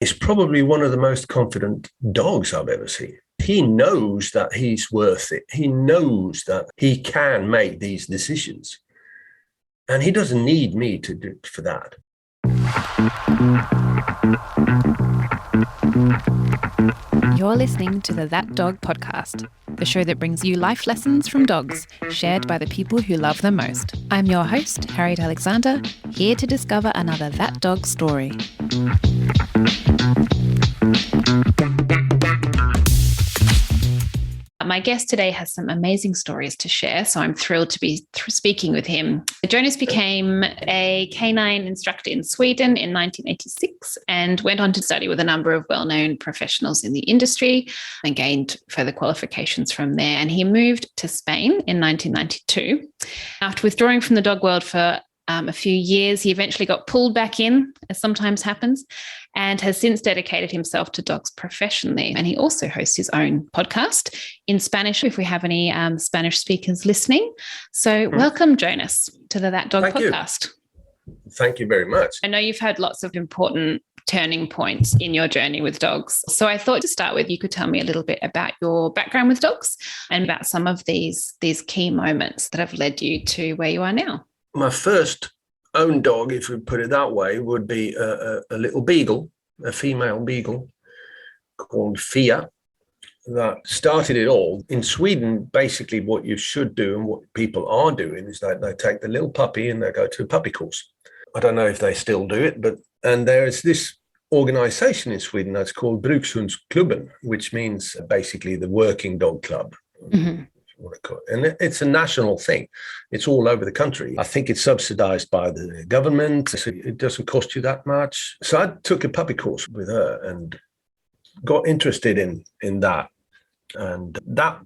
is probably one of the most confident dogs I've ever seen. He knows that he's worth it. He knows that he can make these decisions. And he doesn't need me to do for that. You're listening to the That Dog podcast, the show that brings you life lessons from dogs, shared by the people who love them most. I'm your host, Harriet Alexander, here to discover another That Dog story. My guest today has some amazing stories to share, so I'm thrilled to be speaking with him. Jonas became a canine instructor in Sweden in 1986 and went on to study with a number of well-known professionals in the industry and gained further qualifications from there. And he moved to Spain in 1992. After withdrawing from the dog world for a few years, he eventually got pulled back in, as sometimes happens, and has since dedicated himself to dogs professionally. And he also hosts his own podcast in Spanish, if we have any Spanish speakers listening. So welcome, Jonas, to the That Dog podcast. Thank you very much. I know you've had lots of important turning points in your journey with dogs. So I thought to start with, you could tell me a little bit about your background with dogs and about some of these key moments that have led you to where you are now. My first own dog, if we put it that way, would be a little beagle, a female beagle called Fia, that started it all. In Sweden, basically what you should do and what people are doing is that they take the little puppy and they go to a puppy course. I don't know if they still do it, and there is this organization in Sweden that's called Brukshundsklubben, which means basically the working dog club. Mm-hmm. And it's a national thing. It's all over the country. I think it's subsidized by the government. So it doesn't cost you that much. So I took a puppy course with her and got interested in that. And that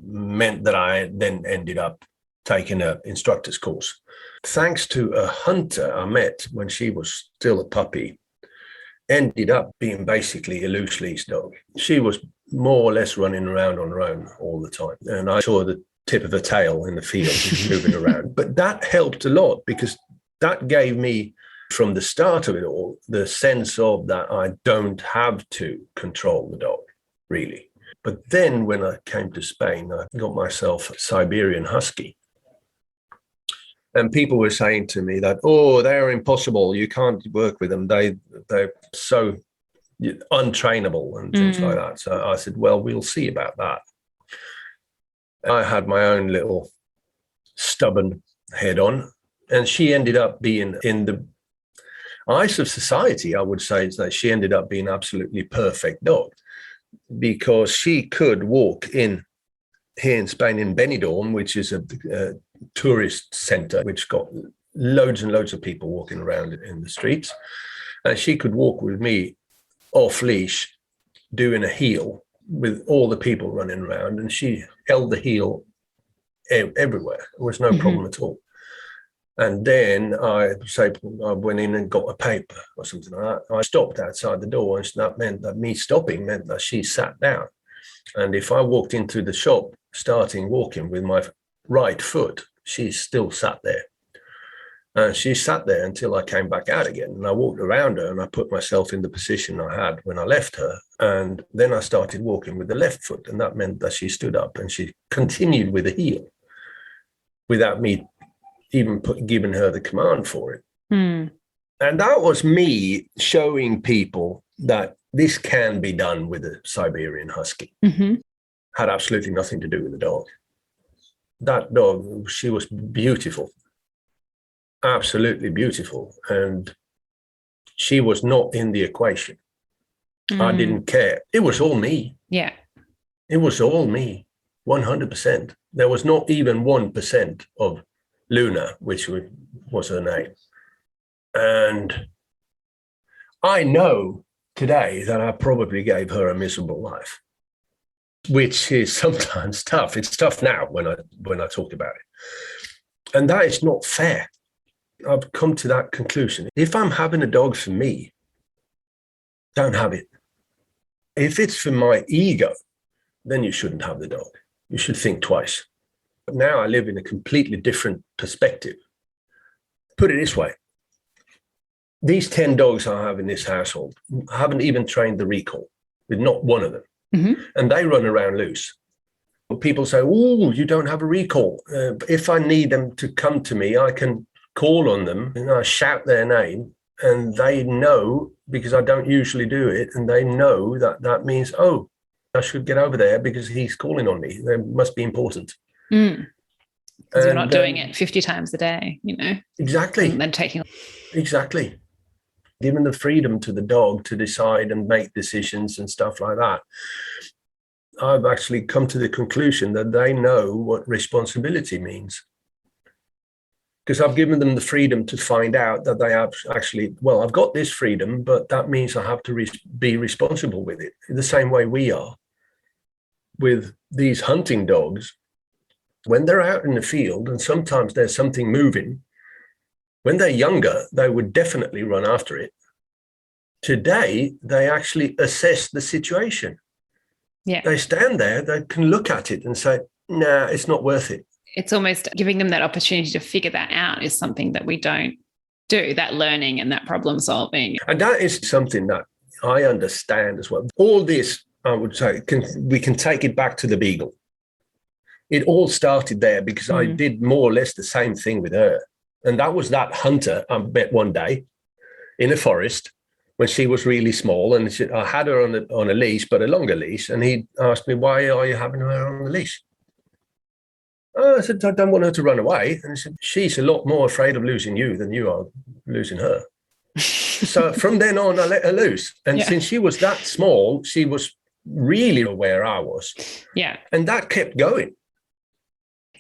meant that I then ended up taking an instructor's course. Thanks to a hunter I met when she was still a puppy, ended up being basically a loose leash dog. She was more or less running around on her own all the time. And I saw the tip of her tail in the field moving around. But that helped a lot because that gave me, from the start of it all, the sense of that I don't have to control the dog, really. But then when I came to Spain, I got myself a Siberian Husky. And people were saying to me that, oh, they're impossible. You can't work with them. They're so untrainable and things like that. So I said, well, we'll see about that. I had my own little stubborn head on, and she ended up being, in the eyes of society, I would say that she ended up being absolutely perfect dog, because she could walk in here in Spain in Benidorm, which is a tourist center, which got loads and loads of people walking around in the streets. And she could walk with me off leash, doing a heel with all the people running around, and she held the heel everywhere. There was no problem at all. And then I went in and got a paper or something like that. I stopped outside the door, and that meant that me stopping meant that she sat down. And if I walked into the shop starting walking with my right foot, she still sat there. And she sat there until I came back out again. And I walked around her and I put myself in the position I had when I left her. And then I started walking with the left foot. And that meant that she stood up and she continued with the heel without me even giving her the command for it. And that was me showing people that this can be done with a Siberian Husky. Had absolutely nothing to do with the dog. That dog, she was beautiful. Absolutely beautiful. And she was not in the equation. I didn't care. It was all me. Yeah. It was all me, 100%. There was not even 1% of Luna, which was her name. And I know today that I probably gave her a miserable life, which is sometimes tough. It's tough now when I talk about it. And that is not fair. I've come to that conclusion. If I'm having a dog for me, don't have it. If it's for my ego, then you shouldn't have the dog. You should think twice. But now I live in a completely different perspective. Put it this way. these 10 dogs I have in this household, I haven't even trained the recall with not one of them. Mm-hmm. And they run around loose. People say, oh, you don't have a recall. If I need them to come to me, I can call on them and I shout their name, and they know, because I don't usually do it, and they know that that means, oh, I should get over there because he's calling on me. They must be important. Because you're not doing it 50 times a day, Exactly. And then taking. Exactly. Giving the freedom to the dog to decide and make decisions and stuff like that. I've actually come to the conclusion that they know what responsibility means. Because I've given them the freedom to find out that they have actually, well, I've got this freedom, but that means I have to be responsible with it. The same way we are with these hunting dogs. When they're out in the field and sometimes there's something moving, when they're younger, they would definitely run after it. Today, they actually assess the situation. Yeah. They stand there, they can look at it and say, nah, it's not worth it. It's almost giving them that opportunity to figure that out is something that we don't do, that learning and that problem solving. And that is something that I understand as well. All this, I would say, we can take it back to the beagle. It all started there because I did more or less the same thing with her. And that was that hunter I met one day in a forest when she was really small. And I had her on a leash, but a longer leash. And he asked me, why are you having her on a leash? I said, I don't want her to run away. And he said, she's a lot more afraid of losing you than you are losing her. So from then on, I let her loose. And since she was that small, she was really where I was. Yeah. And that kept going.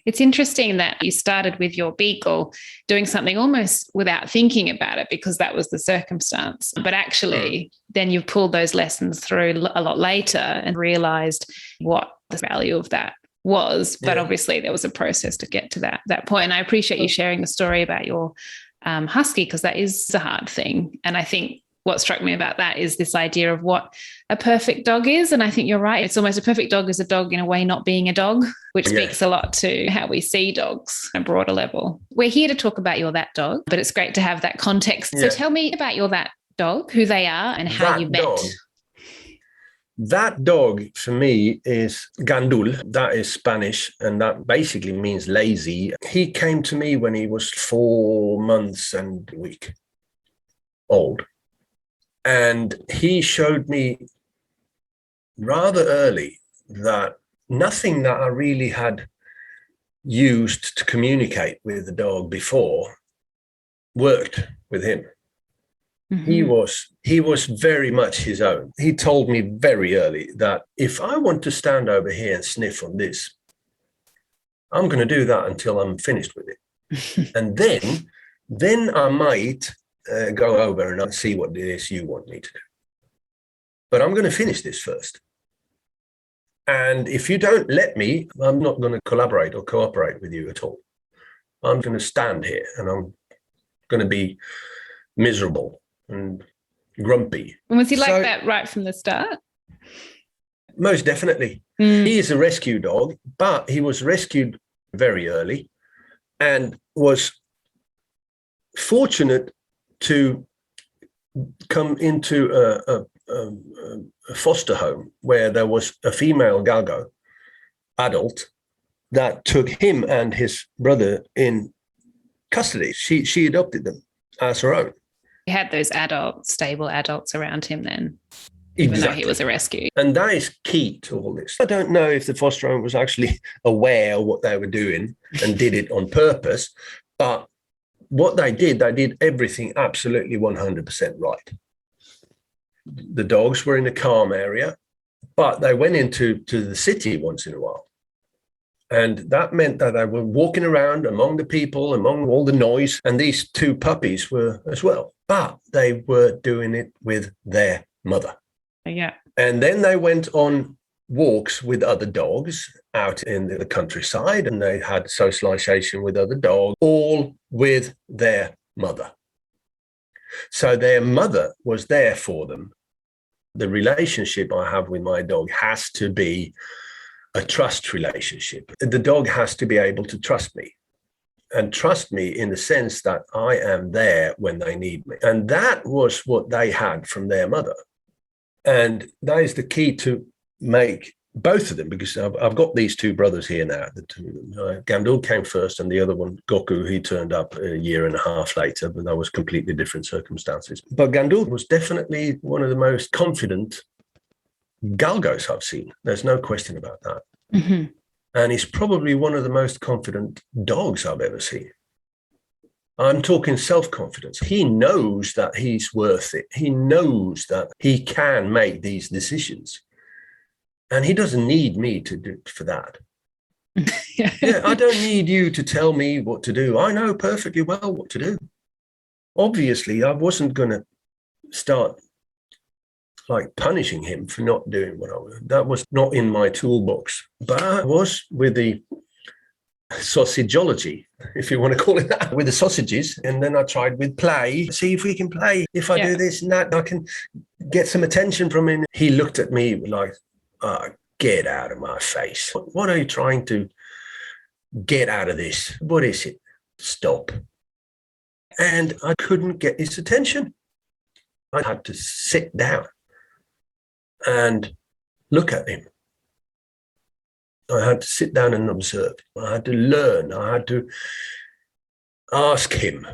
It's interesting that you started with your beagle doing something almost without thinking about it because that was the circumstance. But actually, then you've pulled those lessons through a lot later and realized what the value of that was. But obviously, there was a process to get to that point. And I appreciate you sharing the story about your husky because that is a hard thing. And I think what struck me about that is this idea of what a perfect dog is. And I think you're right. It's almost a perfect dog is a dog in a way not being a dog, which speaks a lot to how we see dogs on a broader level. We're here to talk about your that dog, but it's great to have that context. So tell me about your that dog, who they are and how you met. That dog for me is Gandul. That is Spanish, and that basically means lazy. He came to me when he was 4 months and a week old. And he showed me rather early that nothing that I really had used to communicate with the dog before worked with him. He was very much his own. He told me very early that if I want to stand over here and sniff on this, I'm going to do that until I'm finished with it. And then I might go over and I'll see what it is you want me to do. But I'm going to finish this first. And if you don't let me, I'm not going to collaborate or cooperate with you at all. I'm going to stand here and I'm going to be miserable and grumpy. And was he like that right from the start? Most definitely. He is a rescue dog, but he was rescued very early and was fortunate to come into a foster home where there was a female galgo adult that took him and his brother in custody. She adopted them as her own. He had those stable adults around him then, even though he was a rescue. And that is key to all this. I don't know if the foster home was actually aware of what they were doing and did it on purpose, but what they did everything absolutely 100% right. The dogs were in a calm area, but they went into the city once in a while. And that meant that they were walking around among the people, among all the noise, and these two puppies were as well. But they were doing it with their mother. Yeah. And then they went on walks with other dogs out in the countryside, and they had socialization with other dogs, all with their mother. So their mother was there for them. The relationship I have with my dog has to be a trust relationship. The dog has to be able to trust me. and trust me in the sense that I am there when they need me. And that was what they had from their mother. And that is the key to make both of them, because I've got these two brothers here now. Gandul came first, and the other one, Goku, he turned up a year and a half later, but that was completely different circumstances. But Gandul was definitely one of the most confident galgos I've seen. There's no question about that. Mm-hmm. And he's probably one of the most confident dogs I've ever seen. I'm talking self-confidence. He knows that he's worth it. He knows that he can make these decisions. And he doesn't need me to do for that. Yeah, I don't need you to tell me what to do. I know perfectly well what to do. Obviously, I wasn't going to start like punishing him for not doing what I was. That was not in my toolbox. But I was with the sausageology, if you want to call it that, with the sausages. And then I tried with play, see if we can play. If I do this and that, I can get some attention from him. He looked at me like, get out of my face. What are you trying to get out of this? What is it? Stop. And I couldn't get his attention. I had to sit down and look at him. I had to sit down and observe. I had to learn. I had to ask him,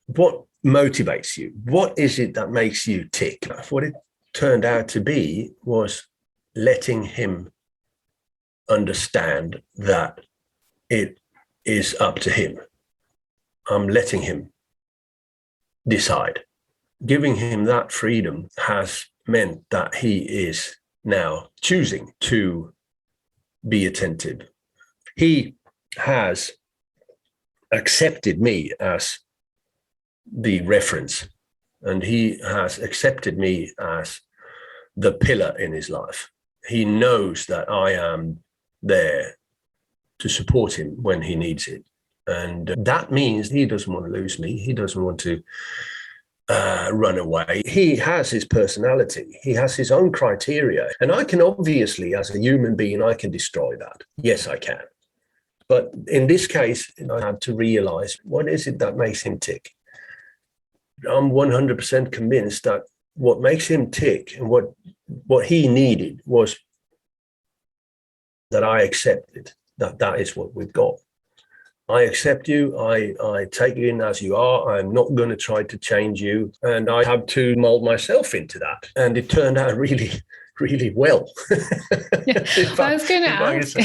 what motivates you? What is it that makes you tick? What it turned out to be was letting him understand that it is up to him. I'm letting him decide. Giving him that freedom has meant that he is now choosing to be attentive. He has accepted me as the reference, and he has accepted me as the pillar in his life. He knows that I am there to support him when he needs it. And that means he doesn't want to lose me. He doesn't want to run away. He has his personality. He has his own criteria. And I can obviously, as a human being, I can destroy that. Yes, I can. But in this case, I had to realize, what is it that makes him tick? I'm 100% convinced that what makes him tick and what he needed was that I accepted that is what we've got. I accept you. I take you in as you are. I'm not going to try to change you. And I have to mold myself into that. And it turned out really, really well. Yeah. I was going to ask,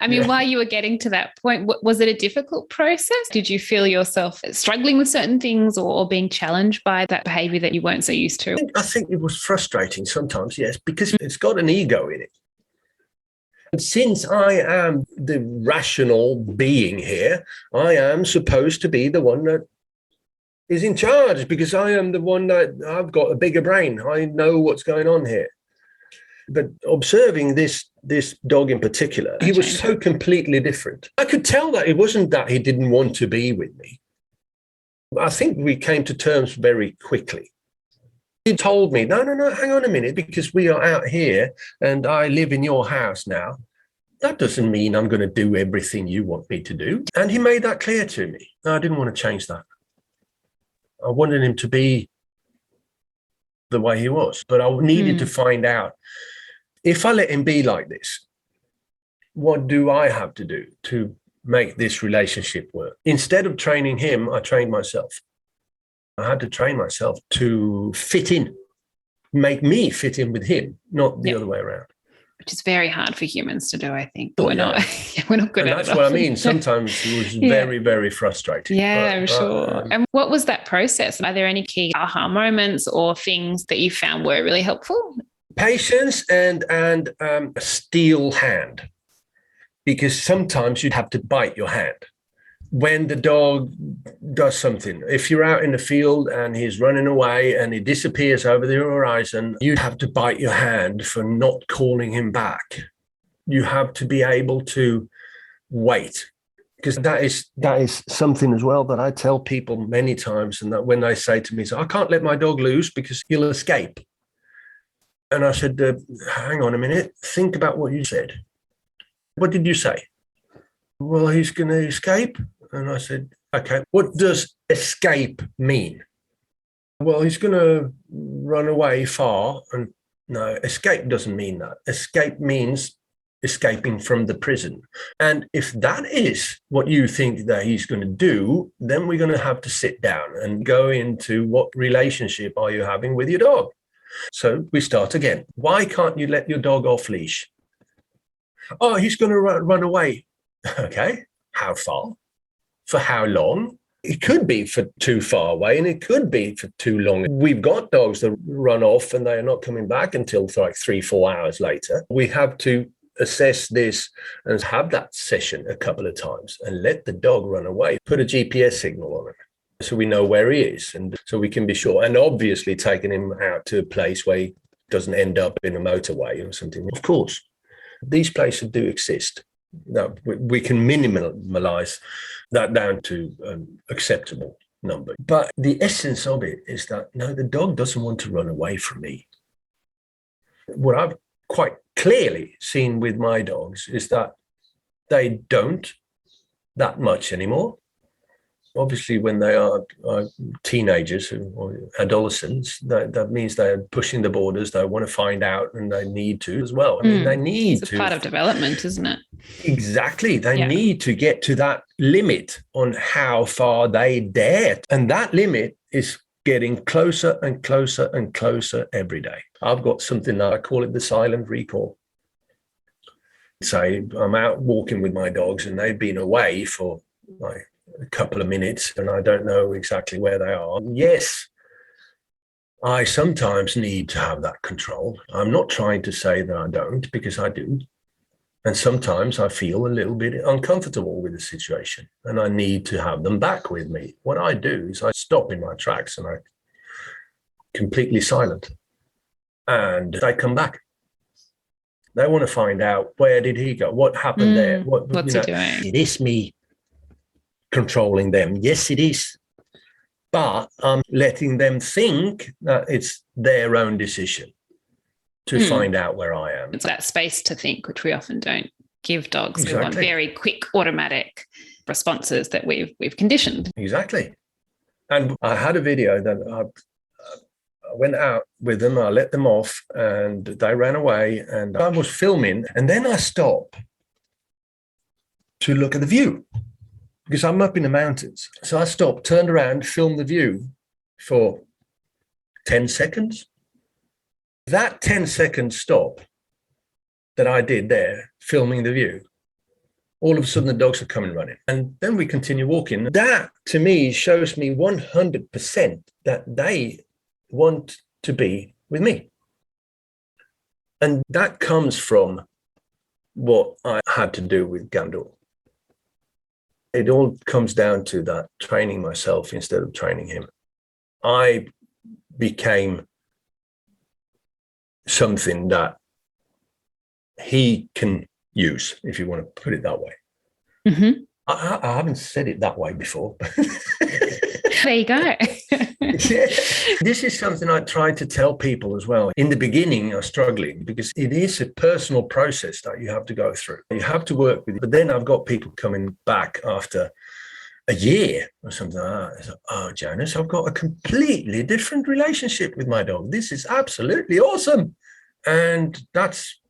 I mean, while you were getting to that point, was it a difficult process? Did you feel yourself struggling with certain things or being challenged by that behavior that you weren't so used to? I think it was frustrating sometimes, yes, because it's got an ego in it. And since I am the rational being here, I am supposed to be the one that is in charge, because I am the one that I've got a bigger brain. I know what's going on here. But observing this dog in particular, he was so completely different. I could tell that it wasn't that he didn't want to be with me. I think we came to terms very quickly. He told me, no, hang on a minute, because we are out here and I live in your house now. That doesn't mean I'm going to do everything you want me to do. And he made that clear to me. I didn't want to change that. I wanted him to be the way he was, but I needed to find out, if I let him be like this, what do I have to do to make this relationship work? Instead of training him, I trained myself. I had to train myself to fit in, make me fit in with him, not the other way around. Which is very hard for humans to do, I think. We're not good at it. That's what I mean. Sometimes it was very, very frustrating. Yeah, I'm sure. And what was that process? Are there any key aha moments or things that you found were really helpful? Patience and a steel hand, because sometimes you'd have to bite your hand. When the dog does something, if you're out in the field and he's running away and he disappears over the horizon, you have to bite your hand for not calling him back. You have to be able to wait, because that is something as well that I tell people many times, and that when they say to me, so I can't let my dog loose because he'll escape. And I said, hang on a minute, think about what you said. What did you say? Well, he's going to escape. And I said, okay, what does escape mean? Well, he's going to run away far. And no, escape doesn't mean that. Escape means escaping from the prison. And if that is what you think that he's going to do, then we're going to have to sit down and go into what relationship are you having with your dog? So we start again. Why can't you let your dog off leash? Oh, he's going to run away. Okay. How far? For how long? It could be for too far away and it could be for too long. We've got dogs that run off and they're not coming back until like 3-4 hours later. We have to assess this and have that session a couple of times and let the dog run away. Put a GPS signal on it so we know where he is and so we can be sure. And obviously taking him out to a place where he doesn't end up in a motorway or something. Of course, these places do exist. Now, we can minimize that down to an acceptable number. But the essence of it is that, no, the dog doesn't want to run away from me. What I've quite clearly seen with my dogs is that they don't that much anymore. Obviously, when they are teenagers or adolescents, that means they're pushing the borders. They want to find out, and they need to as well. I mean, they need it's to. It's part of development, isn't it? Exactly. They need to get to that limit on how far they dare. And that limit is getting closer and closer and closer every day. I've got something that I call it the silent recall. Say I'm out walking with my dogs and they've been away for like a couple of minutes and I don't know exactly where they are. Yes, I sometimes need to have that control. I'm not trying to say that I don't, because I do. And sometimes I feel a little bit uncomfortable with the situation and I need to have them back with me. What I do is I stop in my tracks and I completely silent and they come back. They want to find out, where did he go? What happened there? What's he doing? It is me controlling them. Yes, it is. But I'm letting them think that it's their own decision to find out where I am. It's that space to think, which we often don't give dogs. Exactly. We want very quick, automatic responses that we've conditioned. Exactly. And I had a video that I went out with them, I let them off and they ran away and I was filming and then I stopped to look at the view because I'm up in the mountains. So I stopped, turned around, filmed the view for 10 seconds. That 10-second stop that I did there, filming the view, all of a sudden the dogs are coming running. And then we continue walking. That, to me, shows me 100% that they want to be with me. And that comes from what I had to do with Gandul. It all comes down to that training myself instead of training him. I became something that he can use, if you want to put it that way. Mm-hmm. I haven't said it that way before. There you go. Yeah. This is something I try to tell people as well. In the beginning, are struggling because it is a personal process that you have to go through. You have to work with it. But then I've got people coming back after a year or something like that. Oh, Jonas, I've got a completely different relationship with my dog. This is absolutely awesome. And that's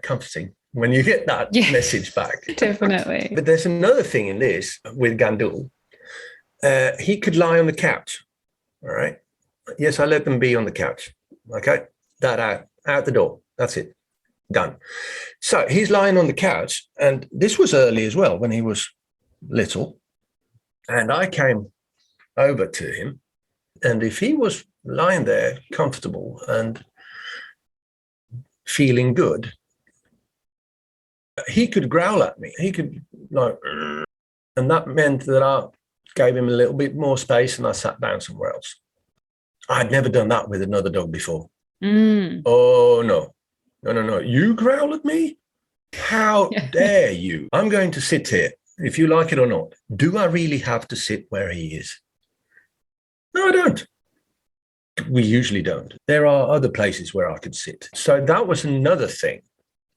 comforting when you get that message back. Definitely. But there's another thing in this with Gandul. He could lie on the couch. All right. Yes, I let them be on the couch. Okay. That out the door. That's it. Done. So he's lying on the couch. And this was early as well when he was little. And I came over to him. And if he was lying there comfortable and feeling good, he could growl at me. He could like, and that meant that I gave him a little bit more space and I sat down somewhere else. I'd never done that with another dog before. Oh, no. You growl at me? How dare you? I'm going to sit here, if you like it or not. Do I really have to sit where he is? No, I don't. We usually don't. There are other places where I could sit. So that was another thing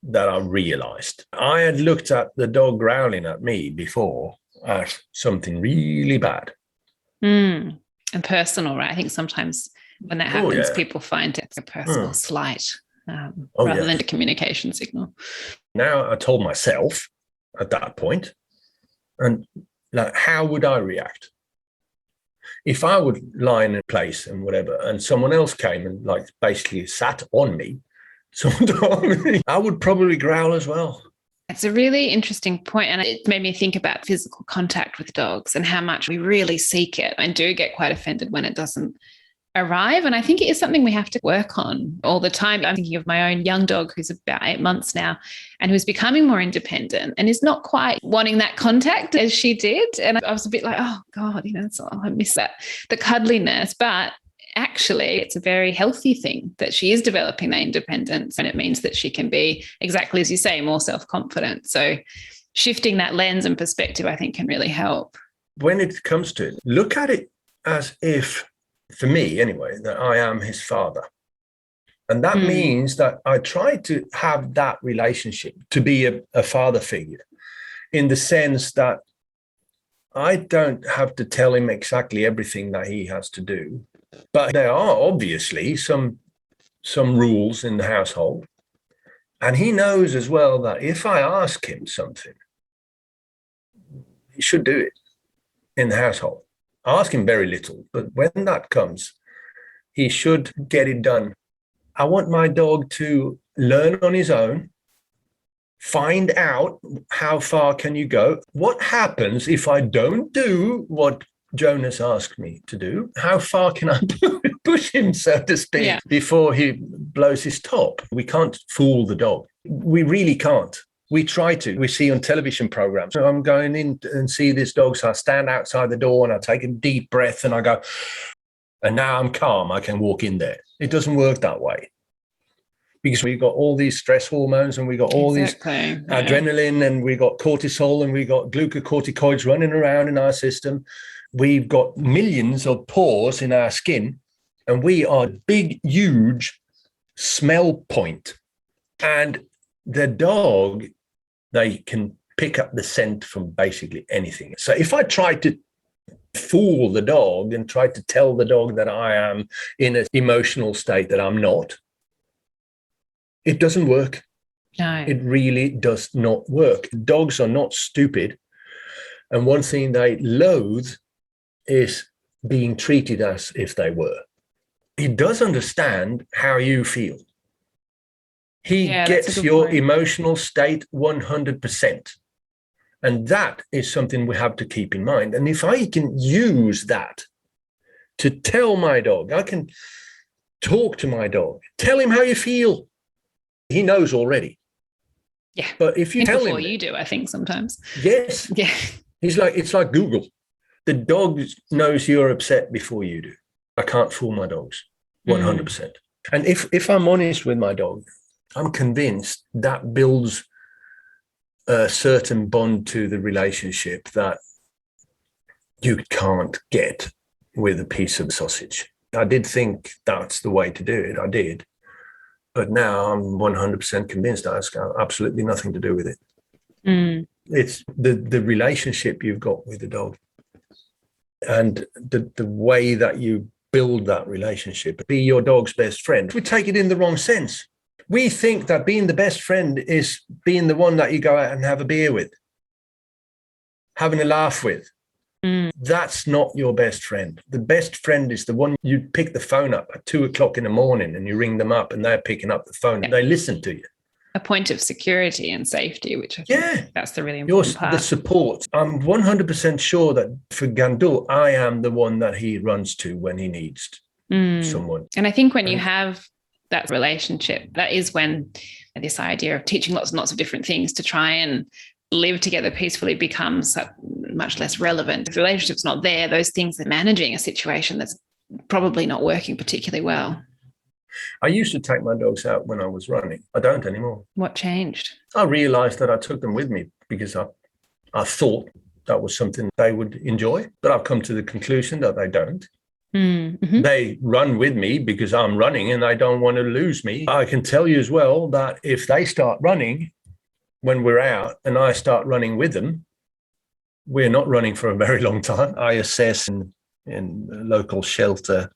that I realized. I had looked at the dog growling at me before as something really bad. And personal, right? I think sometimes when that happens, people find it a personal slight rather than a communication signal. Now I told myself at that point, and like, how would I react? If I would lie in a place and whatever, and someone else came and like basically sat on me, I would probably growl as well. It's a really interesting point, and it made me think about physical contact with dogs and how much we really seek it and do get quite offended when it doesn't arrive. And I think it is something we have to work on all the time. I'm thinking of my own young dog who's about 8 months now and who's becoming more independent and is not quite wanting that contact as she did. And I was a bit like, oh God, I miss that, the cuddliness. But actually, it's a very healthy thing that she is developing that independence, and it means that she can be, exactly as you say, more self-confident. So shifting that lens and perspective, I think, can really help. When it comes to it, look at it as if, for me anyway, that I am his father. And that means that I try to have that relationship, to be a father figure, in the sense that I don't have to tell him exactly everything that he has to do. But there are obviously some rules in the household. And he knows as well that if I ask him something, he should do it in the household. I ask him very little, but when that comes, he should get it done. I want my dog to learn on his own, find out how far can you go. What happens if I don't do what Jonas asked me to do? How far can I push him, so to speak, before he blows his top? We can't fool the dog. We really can't. We try to. We see on television programs. So I'm going in and see this dog, so I stand outside the door and I take a deep breath and I go, and now I'm calm. I can walk in there. It doesn't work that way. Because we've got all these stress hormones and we got all these adrenaline and we got cortisol and we got glucocorticoids running around in our system. We've got millions of pores in our skin and we are a big, huge smell point. And the dog, they can pick up the scent from basically anything. So if I try to fool the dog and try to tell the dog that I am in an emotional state that I'm not, it doesn't work. No. It really does not work. Dogs are not stupid. And one thing they loathe is being treated as if they were. He does understand how you feel. He gets your emotional state 100%. And that is something we have to keep in mind. And if I can use that to tell my dog, I can talk to my dog, tell him how you feel. He knows already. Yeah. But if you tell him before you do, I think sometimes. Yes. Yeah. It's like Google. The dog knows you're upset before you do. I can't fool my dogs 100%. And if I'm honest with my dog, I'm convinced that builds a certain bond to the relationship that you can't get with a piece of sausage. I did think that's the way to do it. I did. But now I'm 100% convinced that it's got absolutely nothing to do with it. It's the relationship you've got with the dog and the way that you build that relationship. Be your dog's best friend. We take it in the wrong sense. We think that being the best friend is being the one that you go out and have a beer with, having a laugh with. That's not your best friend. The best friend is the one you pick the phone up at 2:00 in the morning and you ring them up and they're picking up the phone and they listen to you. A point of security and safety, which I think that's the really important part. The support. I'm 100% sure that for Gandul, I am the one that he runs to when he needs someone. And I think when you have that relationship, that is when this idea of teaching lots and lots of different things to try and live together peacefully becomes much less relevant. If the relationship's not there, those things are managing a situation that's probably not working particularly well. I used to take my dogs out when I was running. I don't anymore. What changed? I realized that I took them with me because I thought that was something they would enjoy, but I've come to the conclusion that they don't. They run with me because I'm running and they don't want to lose me. I can tell you as well that if they start running when we're out and I start running with them, we're not running for a very long time. I assess in a local shelter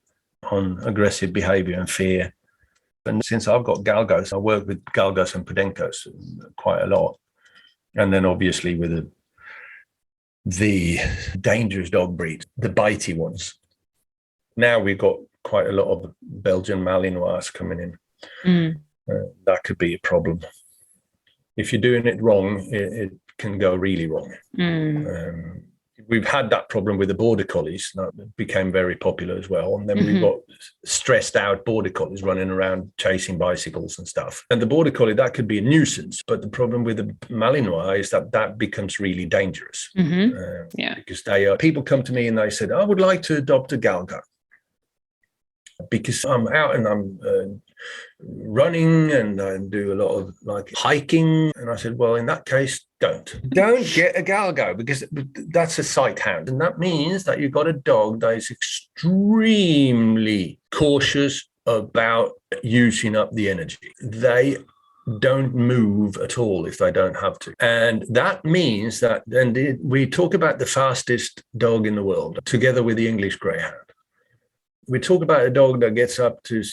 on aggressive behavior and fear. And since I've got galgos, I work with galgos and podencos quite a lot. And then obviously with the dangerous dog breeds, the bitey ones. Now we've got quite a lot of Belgian Malinois coming in. That could be a problem. If you're doing it wrong, it can go really wrong. We've had that problem with the border collies. That became very popular as well. And then we've got stressed out border collies running around chasing bicycles and stuff. And the border collie, that could be a nuisance. But the problem with the Malinois is that becomes really dangerous. Because people come to me and they said, I would like to adopt a Galgo because I'm out and I'm running and I do a lot of like hiking. And I said, well, in that case, don't get a Galgo because that's a sight hound. And that means that you've got a dog that is extremely cautious about using up the energy. They don't move at all if they don't have to. And that means that, and we talk about the fastest dog in the world together with the English Greyhound. We talk about a dog that gets up to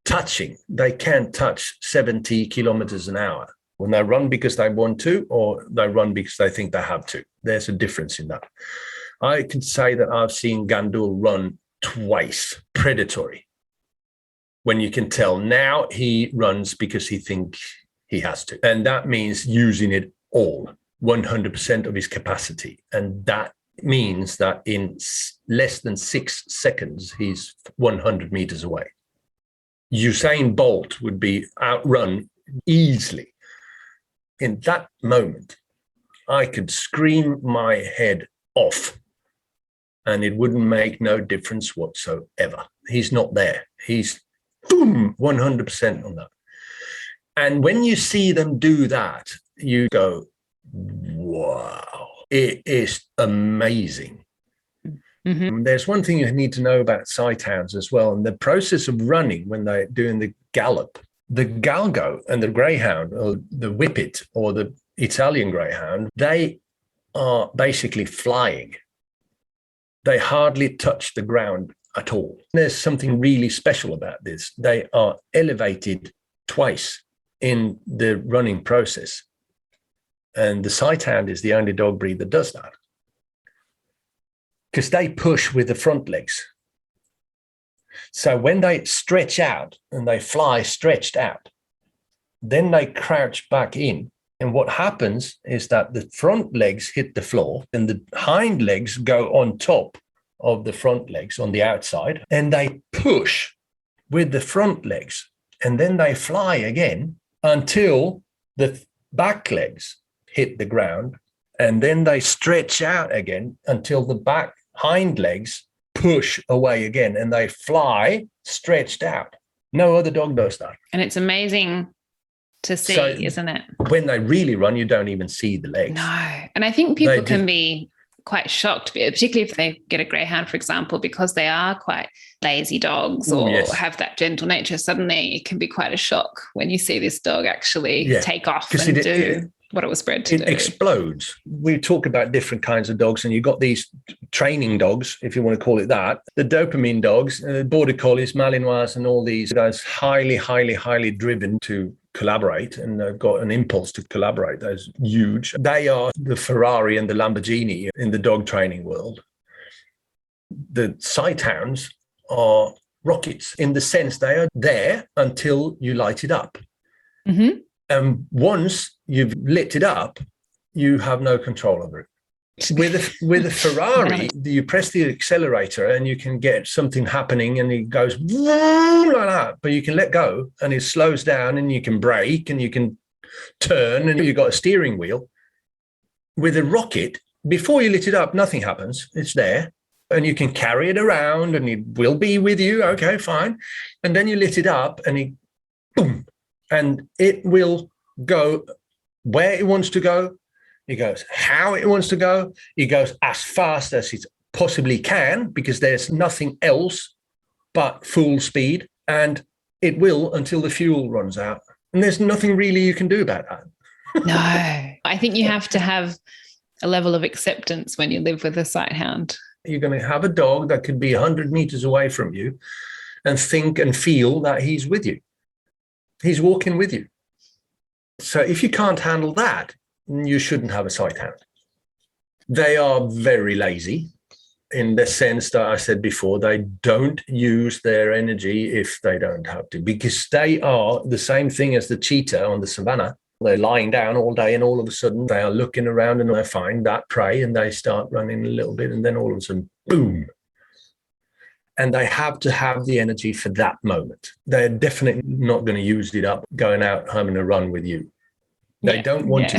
touching. They can touch 70 kilometers an hour when they run because they want to, or they run because they think they have to. There's a difference in that. I can say that I've seen Gandul run twice, predatory, when you can tell now he runs because he thinks he has to. And that means using it all, 100% of his capacity. And that means that in less than 6 seconds, he's 100 meters away. Usain Bolt would be outrun easily. In that moment, I could scream my head off and it wouldn't make no difference whatsoever. He's not there. He's boom, 100% on that. And when you see them do that, you go, wow. It is amazing. There's one thing you need to know about sight hounds as well. And the process of running when they're doing the gallop, the Galgo and the Greyhound, or the Whippet or the Italian Greyhound, they are basically flying. They hardly touch the ground at all. There's something really special about this. They are elevated twice in the running process. And the sight hound is the only dog breed that does that. Because they push with the front legs. So when they stretch out and they fly stretched out, then they crouch back in. And what happens is that the front legs hit the floor and the hind legs go on top of the front legs on the outside. And they push with the front legs. And then they fly again until the back legs hit the ground, and then they stretch out again until the back hind legs push away again, and they fly stretched out. No other dog does that. And it's amazing to see, isn't it? When they really run, you don't even see the legs. No. And I think people can be quite shocked, particularly if they get a greyhound, for example, because they are quite lazy dogs or have that gentle nature. Suddenly it can be quite a shock when you see this dog actually take off and do what it was bred to do. It explodes. We talk about different kinds of dogs, and you've got these training dogs, if you want to call it that, the dopamine dogs, border collies, Malinois, and all these guys highly, highly, highly driven to collaborate, and they've got an impulse to collaborate. That's huge. They are the Ferrari and the Lamborghini in the dog training world. The sight hounds are rockets in the sense they are there until you light it up. And once you've lit it up, you have no control over it. With a Ferrari, you press the accelerator and you can get something happening and it goes like that, but you can let go and it slows down and you can brake and you can turn and you've got a steering wheel. With a rocket, before you lit it up, nothing happens. It's there and you can carry it around and it will be with you. Okay, fine. And then you lit it up and it boom. And it will go where it wants to go. It goes how it wants to go. It goes as fast as it possibly can because there's nothing else but full speed. And it will until the fuel runs out. And there's nothing really you can do about that. No, I think you have to have a level of acceptance when you live with a sight hound. You're going to have a dog that could be 100 meters away from you and think and feel that he's with you. He's walking with you. So if you can't handle that, you shouldn't have a sight hound. They are very lazy in the sense that I said before, they don't use their energy if they don't have to, because they are the same thing as the cheetah on the savannah. They're lying down all day and all of a sudden they are looking around and they find that prey and they start running a little bit and then all of a sudden, boom. And they have to have the energy for that moment. They're definitely not going to use it up going out having a run with you. They don't want to.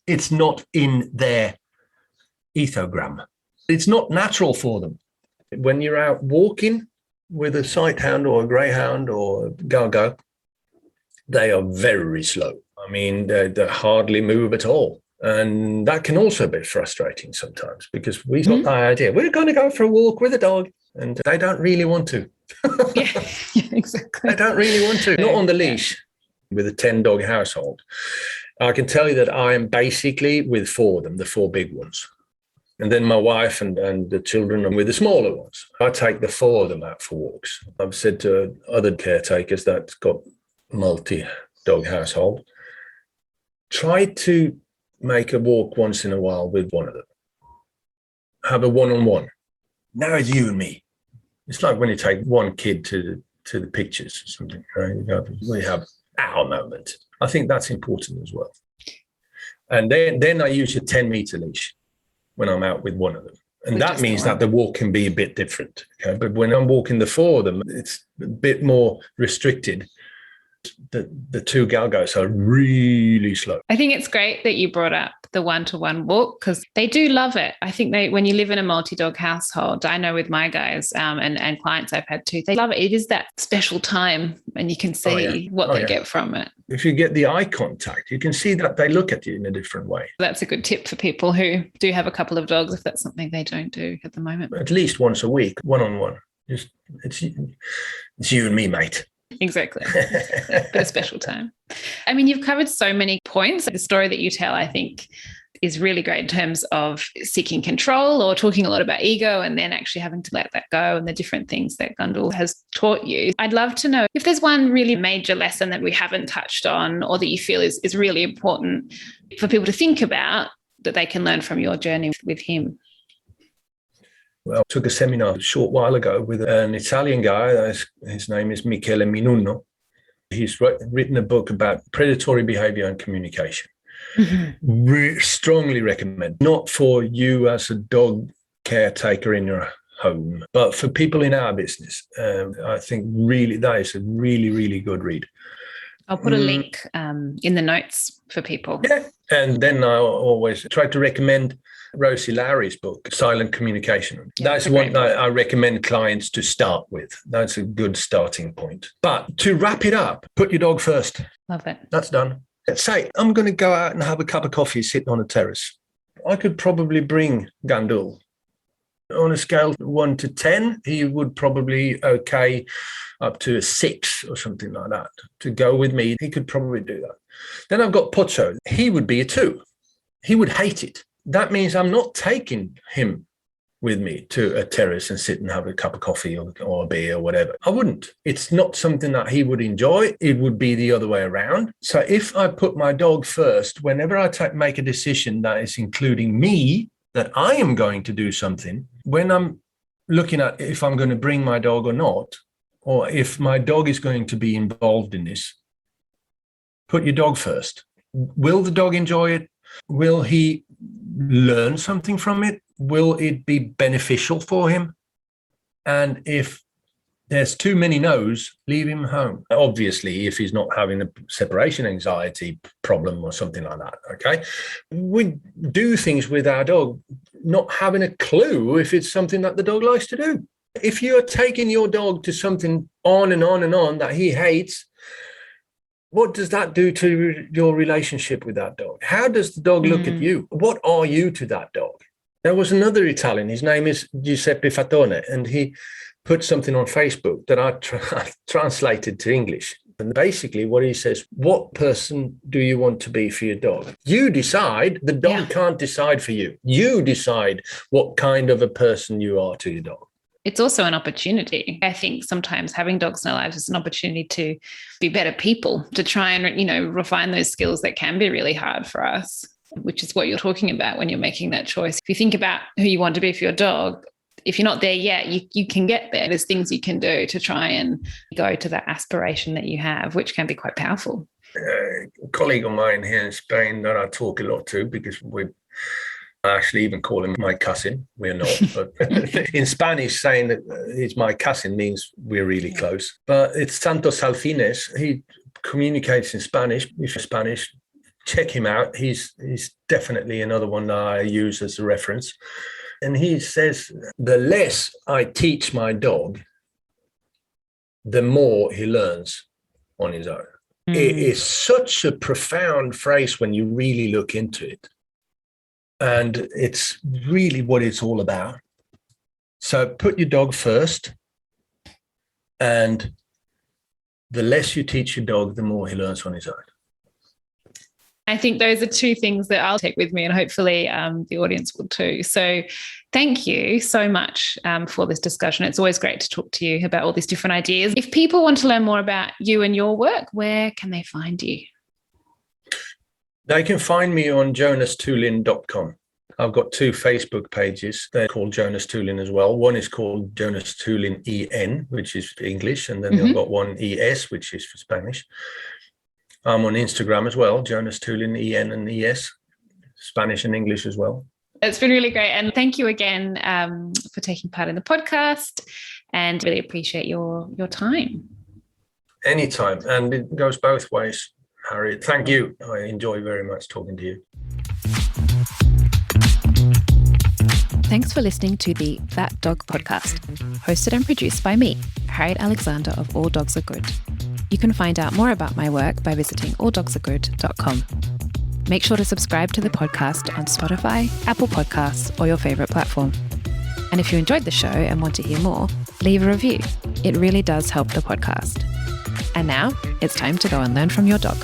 It's not in their ethogram. It's not natural for them. When you're out walking with a sight hound or a greyhound or a galgo, they are very slow. I mean, they hardly move at all. And that can also be frustrating sometimes because we've got the idea, we're going to go for a walk with a dog. And they don't really want to. Yeah, exactly. They don't really want to. Not on the leash with a 10-dog household. I can tell you that I am basically with 4 of them, the 4 big ones. And then my wife and the children are with the smaller ones. I take the 4 of them out for walks. I've said to other caretakers that's got multi-dog household, try to make a walk once in a while with one of them. Have a one-on-one. Now it's you and me. It's like when you take one kid to the pictures or something, right? We have our moment. I think that's important as well. And then I use a 10-meter leash when I'm out with one of them. And that means that the walk can be a bit different. Okay? But when I'm walking the 4 of them, it's a bit more restricted. The 2 galgos are really slow. I think it's great that you brought up the one-to-one walk because they do love it. I think when you live in a multi-dog household, I know with my guys and clients I've had too, they love it. It is that special time and you can see what they get from it. If you get the eye contact, you can see that they look at you in a different way. That's a good tip for people who do have a couple of dogs if that's something they don't do at the moment. At least once a week, one-on-one. It's you and me, mate. Exactly. But a special time. I mean, you've covered so many points. The story that you tell, I think, is really great in terms of seeking control or talking a lot about ego and then actually having to let that go and the different things that Gandul has taught you. I'd love to know if there's one really major lesson that we haven't touched on or that you feel is really important for people to think about that they can learn from your journey with him. Well, I took a seminar a short while ago with an Italian guy. His name is Michele Minuno. He's written a book about predatory behavior and communication. Strongly recommend, not for you as a dog caretaker in your home, but for people in our business. I think really that is a really, really good read. I'll put a link in the notes for people. Yeah, and then I always try to recommend Rosie Lowry's book, Silent Communication. That's what I recommend clients to start with. That's a good starting point. But to wrap it up, put your dog first. Love it. That's done. Let's say I'm going to go out and have a cup of coffee sitting on a terrace. I could probably bring Gandul. On a scale of 1 to 10, he would probably okay up to a 6 or something like that. To go with me, he could probably do that. Then I've got Pocho. He would be a 2. He would hate it. That means I'm not taking him with me to a terrace and sit and have a cup of coffee or a beer or whatever. I wouldn't. It's not something that he would enjoy. It would be the other way around. So if I put my dog first, whenever I make a decision that is including me, that I am going to do something, when I'm looking at if I'm going to bring my dog or not, or if my dog is going to be involved in this, put your dog first. Will the dog enjoy it? Will he learn something from it? Will it be beneficial for him? And if there's too many no's, leave him home. Obviously, if he's not having a separation anxiety problem or something like that, okay? We do things with our dog, not having a clue if it's something that the dog likes to do. If you're taking your dog to something on and on and on that he hates, what does that do to your relationship with that dog? How does the dog look at you? What are you to that dog? There was another Italian, his name is Giuseppe Fatone, and he put something on Facebook that I translated to English. And basically what he says, what person do you want to be for your dog? You decide. The dog can't decide for you. You decide what kind of a person you are to your dog. It's also an opportunity. I think sometimes having dogs in our lives is an opportunity to be better people, to try and, refine those skills that can be really hard for us, which is what you're talking about when you're making that choice. If you think about who you want to be for your dog, if you're not there yet, you can get there. There's things you can do to try and go to that aspiration that you have, which can be quite powerful. A colleague of mine here in Spain that I talk a lot to, because I actually even call him my cousin. We're not, but in Spanish, saying that he's my cousin means we're really close. But it's Santos Alfines. He communicates in Spanish. If you're Spanish, check him out. He's definitely another one that I use as a reference. And he says, the less I teach my dog, the more he learns on his own. It is such a profound phrase when you really look into it. And it's really what it's all about. So put your dog first. And the less you teach your dog, the more he learns on his own. I think those are two things that I'll take with me, and hopefully the audience will too. So thank you so much for this discussion. It's always great to talk to you about all these different ideas. If people want to learn more about you and your work, where can they find you? They can find me on jonasthulin.com. I've got 2 Facebook pages. They're called Jonas Thulin as well. One is called Jonas Thulin EN, which is for English, and then I've got one ES, which is for Spanish. I'm on Instagram as well, Jonas Thulin, EN and ES, Spanish and English as well. It's been really great. And thank you again for taking part in the podcast, and really appreciate your time. Anytime. And it goes both ways, Harriet. Thank you. I enjoy very much talking to you. Thanks for listening to the That Dog podcast, hosted and produced by me, Harriet Alexander of All Dogs Are Good. You can find out more about my work by visiting alldogsaregood.com. Make sure to subscribe to the podcast on Spotify, Apple Podcasts, or your favourite platform. And if you enjoyed the show and want to hear more, leave a review. It really does help the podcast. And now, it's time to go and learn from your dog.